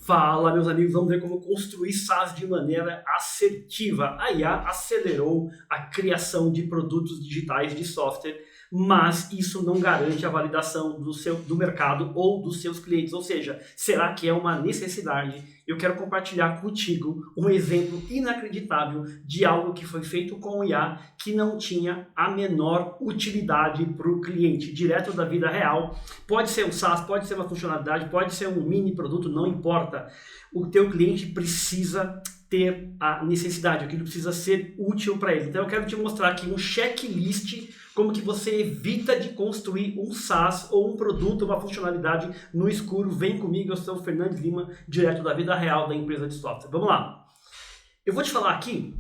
Fala, meus amigos, vamos ver como construir SaaS de maneira assertiva. A IA acelerou a criação de produtos digitais de software, mas isso não garante a validação do mercado ou dos seus clientes. Ou seja, será que é uma necessidade? Eu quero compartilhar contigo um exemplo inacreditável de algo que foi feito com IA que não tinha a menor utilidade para o cliente, direto da vida real. Pode ser um SaaS, pode ser uma funcionalidade, pode ser um mini produto, não importa. O teu cliente precisa ter a necessidade, aquilo precisa ser útil para ele. Então eu quero te mostrar aqui um checklist como que você evita de construir um SaaS ou um produto, uma funcionalidade no escuro. Vem comigo, eu sou o Fernandes Lima, direto da vida real da empresa de software. Vamos lá. Eu vou te falar aqui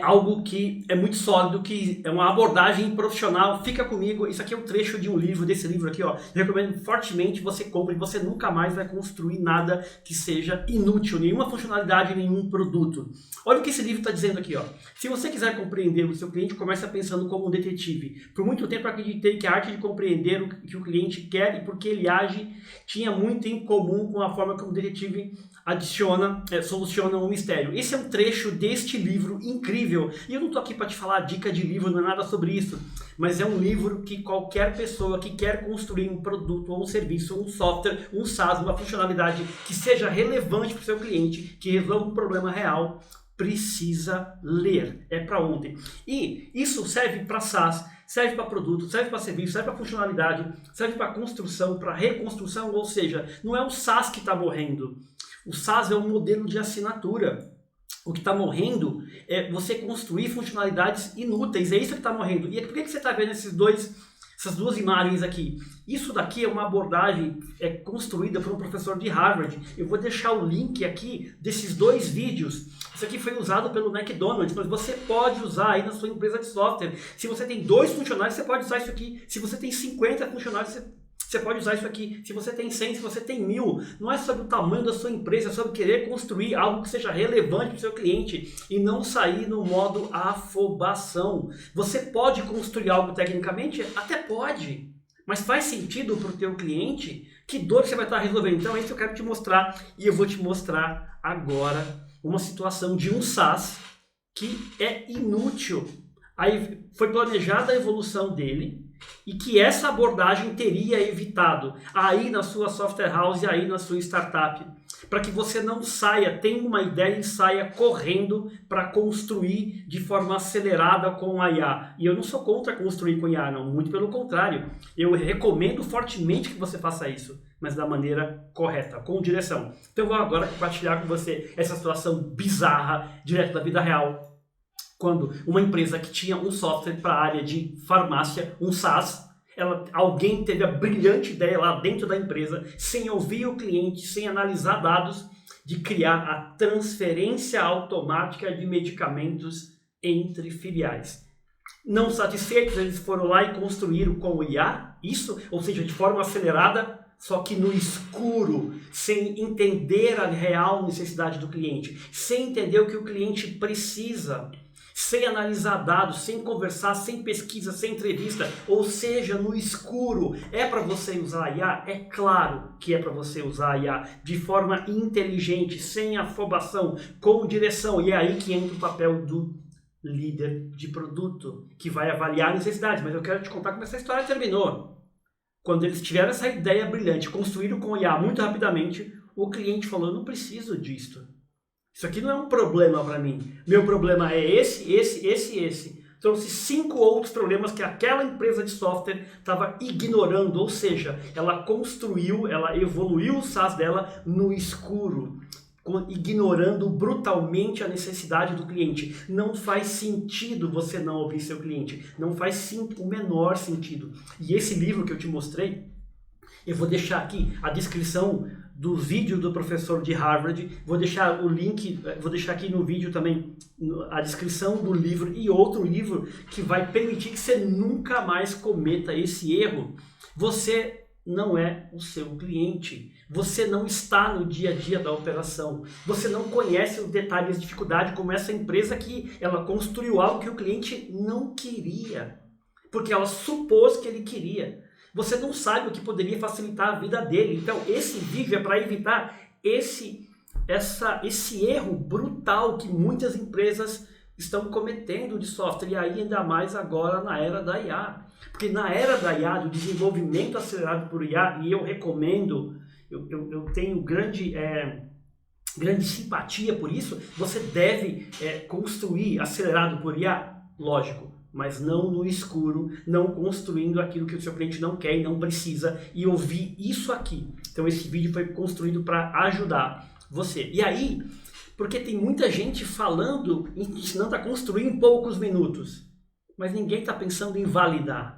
algo que é muito sólido, que é uma abordagem profissional. Fica comigo, isso aqui é um trecho de um livro, desse livro aqui, ó. Eu recomendo fortemente você compre, você nunca mais vai construir nada que seja inútil, nenhuma funcionalidade, nenhum produto. Olha o que esse livro está dizendo aqui, ó. Se você quiser compreender o seu cliente, começa pensando como um detetive. Por muito tempo eu acreditei que a arte de compreender o que o cliente quer e por que ele age tinha muito em comum com a forma como o detetive soluciona um mistério. Esse é um trecho deste livro incrível. E eu não estou aqui para te falar dica de livro, não é nada sobre isso. Mas é um livro que qualquer pessoa que quer construir um produto ou um serviço, um software, um SaaS, uma funcionalidade que seja relevante para o seu cliente, que resolva um problema real, precisa ler. É para ontem. E isso serve para SaaS, serve para produto, serve para serviço, serve para funcionalidade, serve para construção, para reconstrução. Ou seja, não é o SaaS que está morrendo. O SaaS é um modelo de assinatura. O que está morrendo é você construir funcionalidades inúteis. É isso que está morrendo. E por que você está vendo essas duas imagens aqui? Isso daqui é uma abordagem construída por um professor de Harvard. Eu vou deixar o link aqui desses dois vídeos. Isso aqui foi usado pelo McDonald's, mas você pode usar aí na sua empresa de software. Se você tem 2 funcionários, você pode usar isso aqui. Se você tem 50 funcionários, você pode usar isso aqui. Se você tem 100, se você tem 1000, não é sobre o tamanho da sua empresa, é sobre querer construir algo que seja relevante para o seu cliente e não sair no modo afobação. Você pode construir algo tecnicamente? Até pode, mas faz sentido para o teu cliente? Que dor você vai estar resolvendo? Então é isso que eu quero te mostrar e eu vou te mostrar agora uma situação de um SaaS que é inútil. Aí foi planejada a evolução dele, e que essa abordagem teria evitado aí na sua software house, aí na sua startup, para que você não tenha uma ideia e saia correndo para construir de forma acelerada com a IA. E eu não sou contra construir com IA, não, muito pelo contrário. Eu recomendo fortemente que você faça isso, mas da maneira correta, com direção. Então eu vou agora compartilhar com você essa situação bizarra, direto da vida real, quando uma empresa que tinha um software para a área de farmácia, um SaaS, alguém teve a brilhante ideia lá dentro da empresa, sem ouvir o cliente, sem analisar dados, de criar a transferência automática de medicamentos entre filiais. Não satisfeitos, eles foram lá e construíram com o IA isso, ou seja, de forma acelerada, só que no escuro, sem entender a real necessidade do cliente, sem entender o que o cliente precisa, sem analisar dados, sem conversar, sem pesquisa, sem entrevista, ou seja, no escuro. É para você usar a IA? É claro que é para você usar a IA de forma inteligente, sem afobação, com direção. E é aí que entra o papel do líder de produto, que vai avaliar a necessidade. Mas eu quero te contar como essa história terminou. Quando eles tiveram essa ideia brilhante, construíram com a IA muito rapidamente, o cliente falou, eu não preciso disto. Isso aqui não é um problema para mim. Meu problema é esse. Trouxe 5 outros problemas que aquela empresa de software estava ignorando. Ou seja, ela evoluiu o SaaS dela no escuro, ignorando brutalmente a necessidade do cliente. Não faz sentido você não ouvir seu cliente. Não faz o menor sentido. E esse livro que eu te mostrei, eu vou deixar aqui a descrição do vídeo do professor de Harvard, vou deixar o link, vou deixar aqui no vídeo também a descrição do livro e outro livro que vai permitir que você nunca mais cometa esse erro. Você não é o seu cliente, você não está no dia a dia da operação, você não conhece os detalhes de dificuldade como essa empresa que ela construiu algo que o cliente não queria, porque ela supôs que ele queria. Você não sabe o que poderia facilitar a vida dele. Então, esse vídeo é para evitar esse erro brutal que muitas empresas estão cometendo de software, e aí ainda mais agora na era da IA. Porque na era da IA, do desenvolvimento acelerado por IA, e eu recomendo, eu tenho grande simpatia por isso, você deve construir acelerado por IA, lógico, mas não no escuro, não construindo aquilo que o seu cliente não quer e não precisa, e ouvir isso aqui. Então esse vídeo foi construído para ajudar você. E aí, porque tem muita gente falando, ensinando a construir em poucos minutos, mas ninguém está pensando em validar,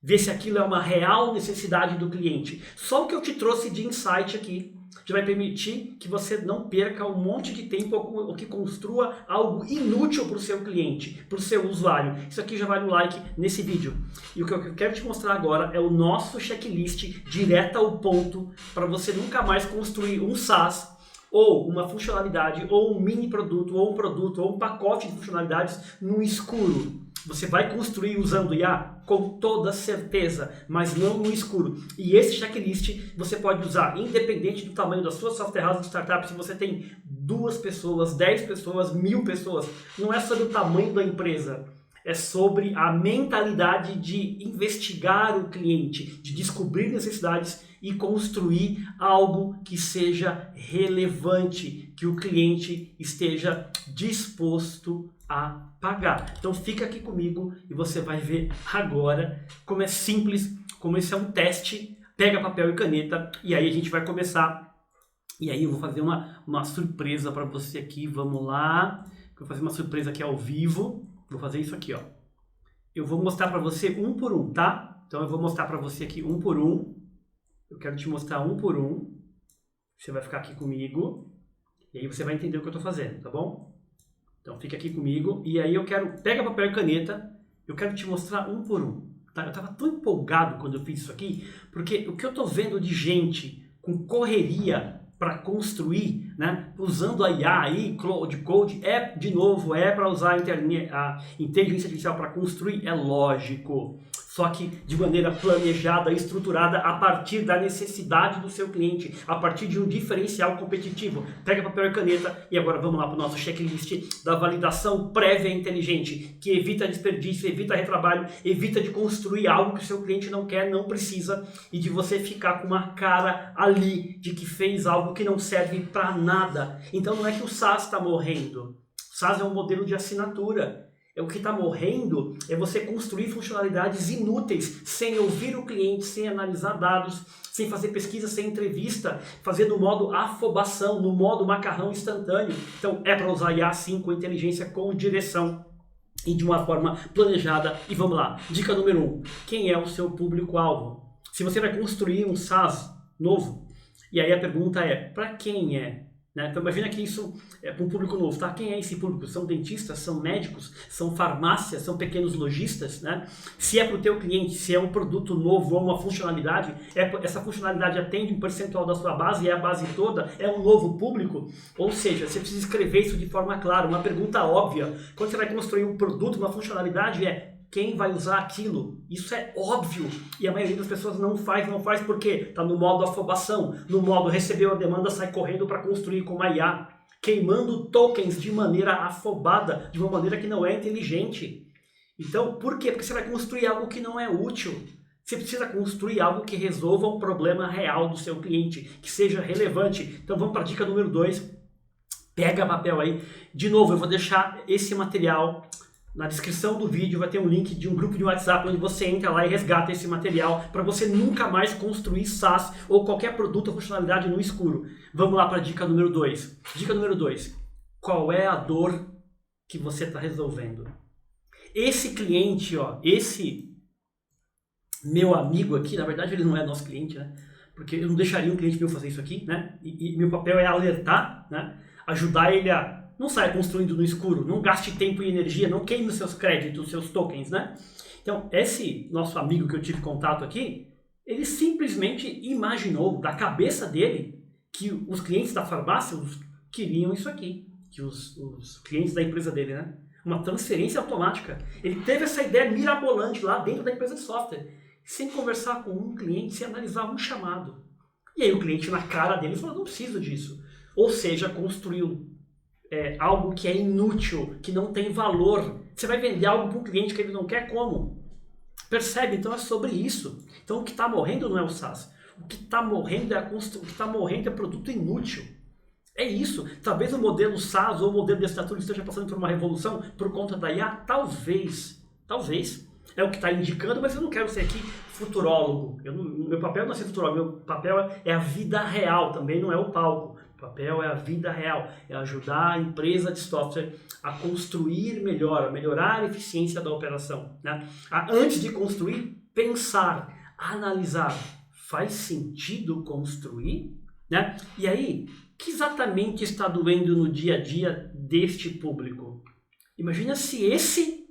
ver se aquilo é uma real necessidade do cliente. Só o que eu te trouxe de insight aqui já vai permitir que você não perca um monte de tempo ou que construa algo inútil para o seu cliente, para o seu usuário. Isso aqui já vale um like nesse vídeo. E o que eu quero te mostrar agora é o nosso checklist direto ao ponto para você nunca mais construir um SaaS ou uma funcionalidade, ou um mini produto, ou um pacote de funcionalidades no escuro. Você vai construir usando IA? Com toda certeza, mas não no escuro. E esse checklist você pode usar independente do tamanho da sua software house de startup. Se você tem 2 pessoas, 10 pessoas, 1000 pessoas, não é sobre o tamanho da empresa. É sobre a mentalidade de investigar o cliente, de descobrir necessidades e construir algo que seja relevante, que o cliente esteja disposto a pagar. Então fica aqui comigo e você vai ver agora como é simples, como esse é um teste. Pega papel e caneta e aí a gente vai começar. E aí eu vou fazer uma surpresa para você aqui. Vamos lá. Vou fazer uma surpresa aqui ao vivo. Vou fazer isso aqui, ó. Eu vou mostrar para você um por um, tá? Então eu vou mostrar para você aqui um por um. Eu quero te mostrar um por um. Você vai ficar aqui comigo. E aí você vai entender o que eu estou fazendo, tá bom? Então fica aqui comigo. E aí pega papel e caneta. Eu quero te mostrar um por um. Tá? Eu estava tão empolgado quando eu fiz isso aqui. Porque o que eu estou vendo de gente com correria para construir, né, usando a IA aí, Cloud Code, de novo, para usar a inteligência artificial para construir, é lógico. Só que de maneira planejada, estruturada, a partir da necessidade do seu cliente, a partir de um diferencial competitivo. Pega papel e caneta e agora vamos lá para o nosso checklist da validação prévia inteligente, que evita desperdício, evita retrabalho, evita de construir algo que o seu cliente não quer, não precisa, e de você ficar com uma cara ali de que fez algo que não serve para nada. Então não é que o SaaS está morrendo. O SaaS é um modelo de assinatura. O que está morrendo é você construir funcionalidades inúteis, sem ouvir o cliente, sem analisar dados, sem fazer pesquisa, sem entrevista, fazer no modo afobação, no modo macarrão instantâneo. Então é para usar IA sim, com inteligência, com direção e de uma forma planejada. E vamos lá, dica número 1, quem é o seu público-alvo? Se você vai construir um SaaS novo, e aí a pergunta é, para quem é? Né? Então imagina que isso é para um público novo, tá? Quem é esse público? São dentistas, são médicos, são farmácias, são pequenos lojistas, né? Se é para o teu cliente, se é um produto novo ou uma funcionalidade, essa funcionalidade atende um percentual da sua base, é a base toda, é um novo público? Ou seja, você precisa escrever isso de forma clara, uma pergunta óbvia. Quando você vai construir um produto, uma funcionalidade, quem vai usar aquilo? Isso é óbvio. E a maioria das pessoas não faz porque está no modo afobação, no modo recebeu a demanda, sai correndo para construir com uma IA, queimando tokens de maneira afobada, de uma maneira que não é inteligente. Então, por quê? Porque você vai construir algo que não é útil. Você precisa construir algo que resolva um problema real do seu cliente, que seja relevante. Então vamos para a dica número 2. Pega papel aí. De novo, eu vou deixar esse material na descrição do vídeo, vai ter um link de um grupo de WhatsApp onde você entra lá e resgata esse material para você nunca mais construir SaaS ou qualquer produto ou funcionalidade no escuro. Vamos lá para a dica número 2. Dica número 2. Qual é a dor que você está resolvendo? Esse cliente, esse meu amigo aqui, na verdade ele não é nosso cliente, né? Porque eu não deixaria um cliente meu fazer isso aqui, né? E meu papel é alertar, né? Ajudar ele a não saia construindo no escuro, não gaste tempo e energia, não queime os seus créditos, os seus tokens, né? Então, esse nosso amigo que eu tive contato aqui, ele simplesmente imaginou da cabeça dele que os clientes da farmácia queriam isso aqui, que os clientes da empresa dele, né? Uma transferência automática. Ele teve essa ideia mirabolante lá dentro da empresa de software, sem conversar com um cliente, sem analisar um chamado. E aí o cliente na cara dele fala, não preciso disso. Ou seja, construiu algo que é inútil, que não tem valor. Você vai vender algo para um cliente que ele não quer, como? Percebe? Então é sobre isso. Então o que está morrendo não é o SaaS. O que está morrendo o que está morrendo é produto inútil. É isso. Talvez o modelo SaaS ou o modelo de assinatura esteja passando por uma revolução por conta da IA. Talvez. Talvez. É o que está indicando, mas eu não quero ser aqui futurólogo. Meu papel não é ser futurólogo. Meu papel é a vida real, também não é o palco. O papel é a vida real. É ajudar a empresa de software a construir melhor, a melhorar a eficiência da operação. Né? Antes de construir, pensar, analisar. Faz sentido construir? Né? E aí, o que exatamente está doendo no dia a dia deste público? Imagina se esse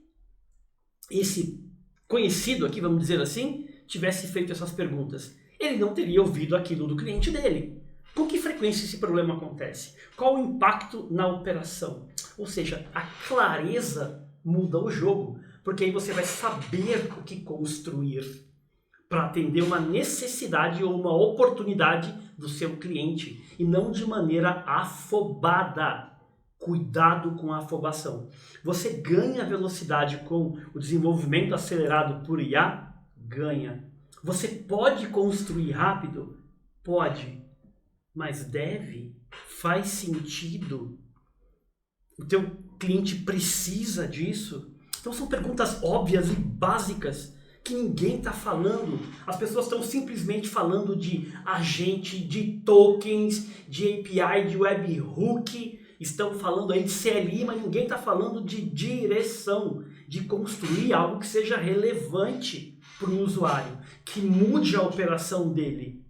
conhecido aqui, vamos dizer assim, tivesse feito essas perguntas. Ele não teria ouvido aquilo do cliente dele. Com que frequência esse problema acontece? Qual o impacto na operação? Ou seja, a clareza muda o jogo, porque aí você vai saber o que construir para atender uma necessidade ou uma oportunidade do seu cliente e não de maneira afobada. Cuidado com a afobação. Você ganha velocidade com o desenvolvimento acelerado por IA? Ganha. Você pode construir rápido? Pode. Mas deve? Faz sentido? O teu cliente precisa disso? Então são perguntas óbvias e básicas que ninguém está falando. As pessoas estão simplesmente falando de agente, de tokens, de API, de webhook, estão falando aí de CLI, mas ninguém está falando de direção, de construir algo que seja relevante para o usuário, que mude a operação dele.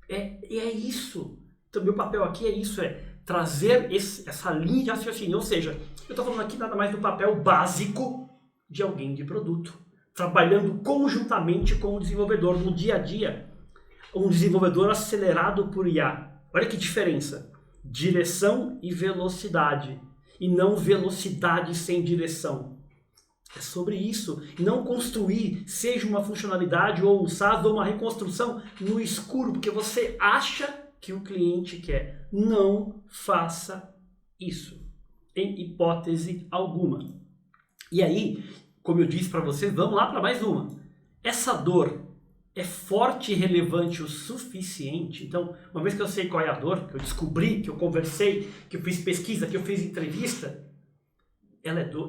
É isso. Então, meu papel aqui é isso, trazer essa linha de raciocínio. Ou seja, eu estou falando aqui nada mais do papel básico de alguém de produto, trabalhando conjuntamente com o desenvolvedor no dia a dia. Um desenvolvedor acelerado por IA. Olha que diferença. Direção e velocidade. E não velocidade sem direção. É sobre isso. E não construir, seja uma funcionalidade ou um SaaS ou uma reconstrução no escuro, porque você acha que o cliente quer. Não faça isso. Em hipótese alguma. E aí, como eu disse para vocês, vamos lá para mais uma. Essa dor é forte e relevante o suficiente? Então, uma vez que eu sei qual é a dor, que eu descobri, que eu conversei, que eu fiz pesquisa, que eu fiz entrevista,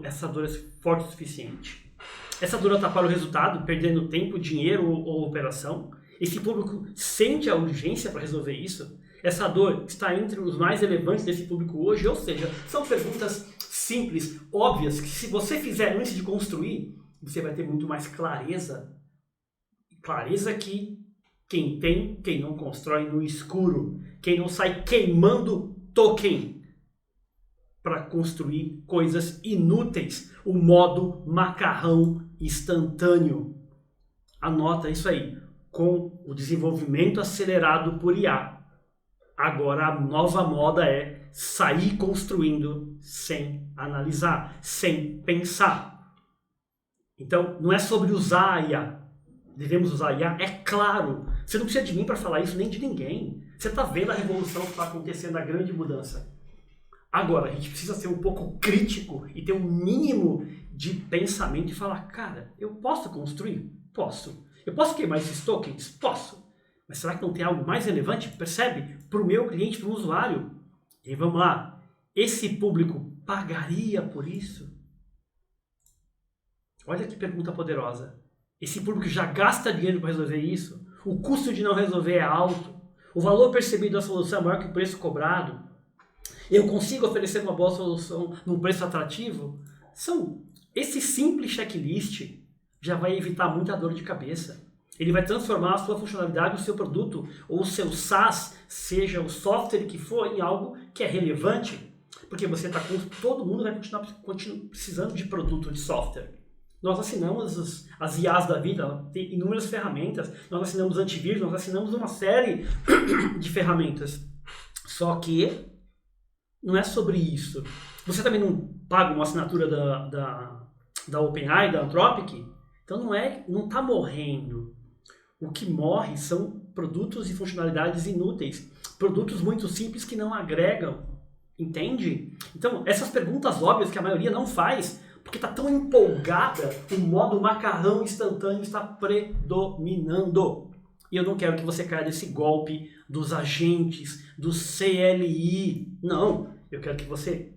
essa dor é forte o suficiente. Essa dor atrapalha o resultado, perdendo tempo, dinheiro ou operação. Esse público sente a urgência para resolver isso. Essa dor está entre os mais relevantes desse público hoje, ou seja, são perguntas simples, óbvias, que se você fizer antes de construir, você vai ter muito mais clareza. Clareza que quem não constrói no escuro, quem não sai queimando token para construir coisas inúteis, o modo macarrão instantâneo. Anota isso aí, com o desenvolvimento acelerado por IA. Agora a nova moda é sair construindo sem analisar, sem pensar. Então, não é sobre usar a IA. Devemos usar a IA? É claro. Você não precisa de mim para falar isso, nem de ninguém. Você está vendo a revolução que está acontecendo, a grande mudança. Agora, a gente precisa ser um pouco crítico e ter um mínimo de pensamento e falar, cara, eu posso construir? Posso. Eu posso queimar esses tokens? Posso. Mas será que não tem algo mais relevante? Percebe? Para o meu cliente, para o usuário. E aí, vamos lá. Esse público pagaria por isso? Olha que pergunta poderosa. Esse público já gasta dinheiro para resolver isso? O custo de não resolver é alto? O valor percebido da solução é maior que o preço cobrado? Eu consigo oferecer uma boa solução num preço atrativo? Esse simples checklist já vai evitar muita dor de cabeça. Ele vai transformar a sua funcionalidade, o seu produto ou o seu SaaS, seja o software que for, em algo que é relevante. Porque você está com todo mundo vai continuar precisando de produto, de software. Nós assinamos as IAs da vida, tem inúmeras ferramentas, nós assinamos antivírus, nós assinamos uma série de ferramentas. Só que não é sobre isso. Você também não paga uma assinatura da OpenAI, da Anthropic? Então não está morrendo. O que morre são produtos e funcionalidades inúteis, produtos muito simples que não agregam, entende? Então, essas perguntas óbvias que a maioria não faz, porque está tão empolgada, o modo macarrão instantâneo está predominando. E eu não quero que você caia nesse golpe dos agentes, do CLI. Não, eu quero que você...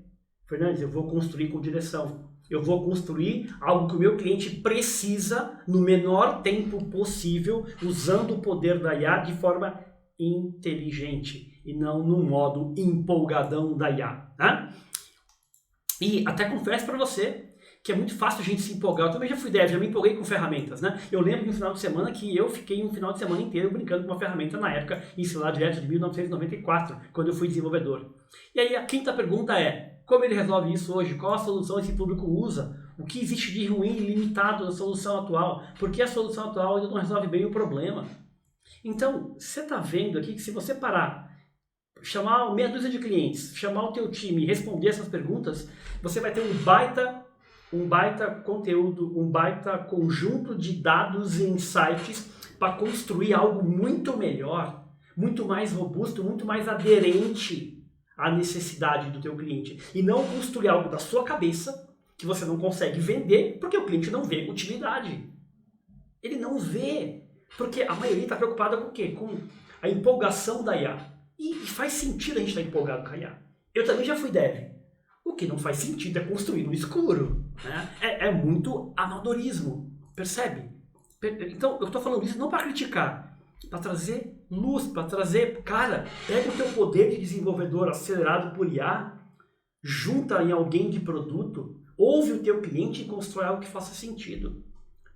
Fernandes, eu vou construir com direção. Eu vou construir algo que o meu cliente precisa no menor tempo possível, usando o poder da IA de forma inteligente e não no modo empolgadão da IA. Né? E até confesso para você que é muito fácil a gente se empolgar. Eu também já fui dev, já me empolguei com ferramentas, né? Eu lembro de um final de semana que eu fiquei um final de semana inteiro brincando com uma ferramenta na época, isso lá direto de 1994, quando eu fui desenvolvedor. E aí a quinta pergunta é, como ele resolve isso hoje? Qual a solução esse público usa? O que existe de ruim e limitado na solução atual? Por que a solução atual ainda não resolve bem o problema? Então, você está vendo aqui que se você parar, chamar meia dúzia de clientes, chamar o teu time e responder essas perguntas, você vai ter um baita conteúdo, um baita conjunto de dados e insights para construir algo muito melhor, muito mais robusto, muito mais aderente à necessidade do teu cliente. E não construir algo da sua cabeça que você não consegue vender porque o cliente não vê utilidade. Ele não vê, porque a maioria está preocupada com o quê? Com a empolgação da IA. E faz sentido a gente estar empolgado com a IA. Eu também já fui dev. O que não faz sentido é construir no escuro. Né? É muito amadorismo, percebe? Então, eu estou falando isso não para criticar, para trazer luz, para trazer... Cara, pega o teu poder de desenvolvedor acelerado por IA, junta em alguém de produto, ouve o teu cliente e constrói algo que faça sentido,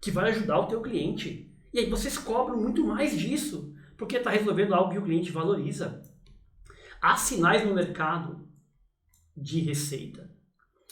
que vai ajudar o teu cliente. E aí vocês cobram muito mais disso, porque está resolvendo algo que o cliente valoriza. Há sinais no mercado de receita.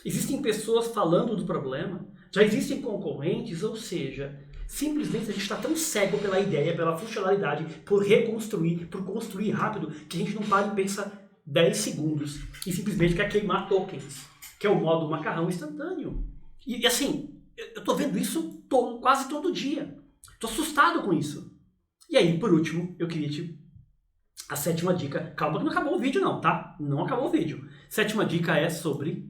Existem pessoas falando do problema, já existem concorrentes, ou seja, simplesmente a gente está tão cego pela ideia, pela funcionalidade, por reconstruir, por construir rápido, que a gente não para e pensa 10 segundos e simplesmente quer queimar tokens, que é o modo macarrão instantâneo. E assim, eu estou vendo isso quase todo dia. Estou assustado com isso. E aí, por último, eu queria a sétima dica. Calma que não acabou o vídeo não, tá? Não acabou o vídeo. Sétima dica é sobre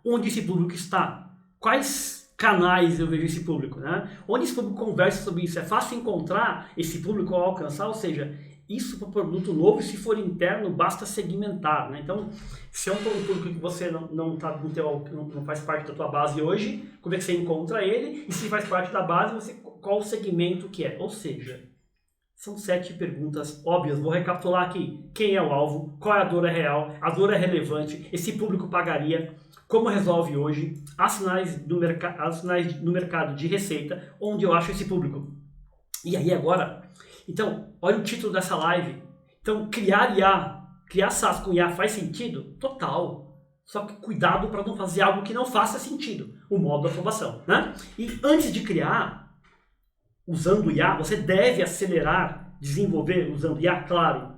onde esse público está. Quais canais eu vejo esse público, né? Onde esse público conversa sobre isso. É fácil encontrar esse público ao alcançar, ou seja, isso para produto novo, se for interno, basta segmentar, né? Então, se é um público que você não faz parte da tua base hoje, como é que você encontra ele? E se faz parte da base, qual o segmento que é? Ou seja, são 7 perguntas óbvias. Vou recapitular aqui. Quem é o alvo? Qual é a dor real? A dor é relevante? Esse público pagaria? Como resolve hoje? Há sinais no mercado de receita, onde eu acho esse público. E aí agora, então, olha o título dessa live. Então, criar SaaS com IA faz sentido? Total. Só que cuidado para não fazer algo que não faça sentido. O modo de aprovação, né? E antes de criar, usando IA, você deve acelerar, desenvolver usando IA, claro.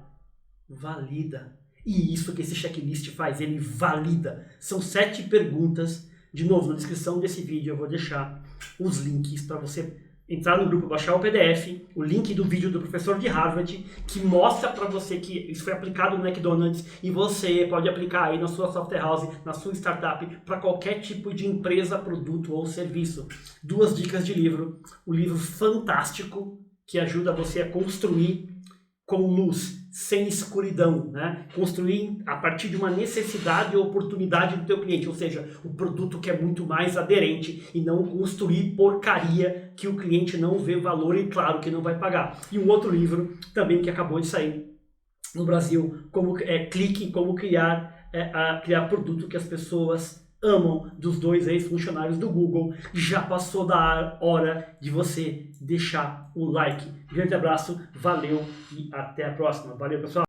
Valida. E isso que esse checklist faz, ele valida. São 7 perguntas. De novo, na descrição desse vídeo eu vou deixar os links para você entrar no grupo, baixar o PDF, o link do vídeo do professor de Harvard, que mostra para você que isso foi aplicado no McDonald's e você pode aplicar aí na sua software house, na sua startup, para qualquer tipo de empresa, produto ou serviço. 2 dicas de livro. O livro fantástico que ajuda você a construir com luz, sem escuridão, né? Construir a partir de uma necessidade ou oportunidade do teu cliente, ou seja, o produto que é muito mais aderente e não construir porcaria que o cliente não vê valor e claro que não vai pagar. E um outro livro também que acabou de sair no Brasil, Clique, como criar produto que as pessoas amam, dos 2 ex-funcionários do Google. Já passou da hora de você deixar o like. Grande abraço, valeu e até a próxima. Valeu, pessoal!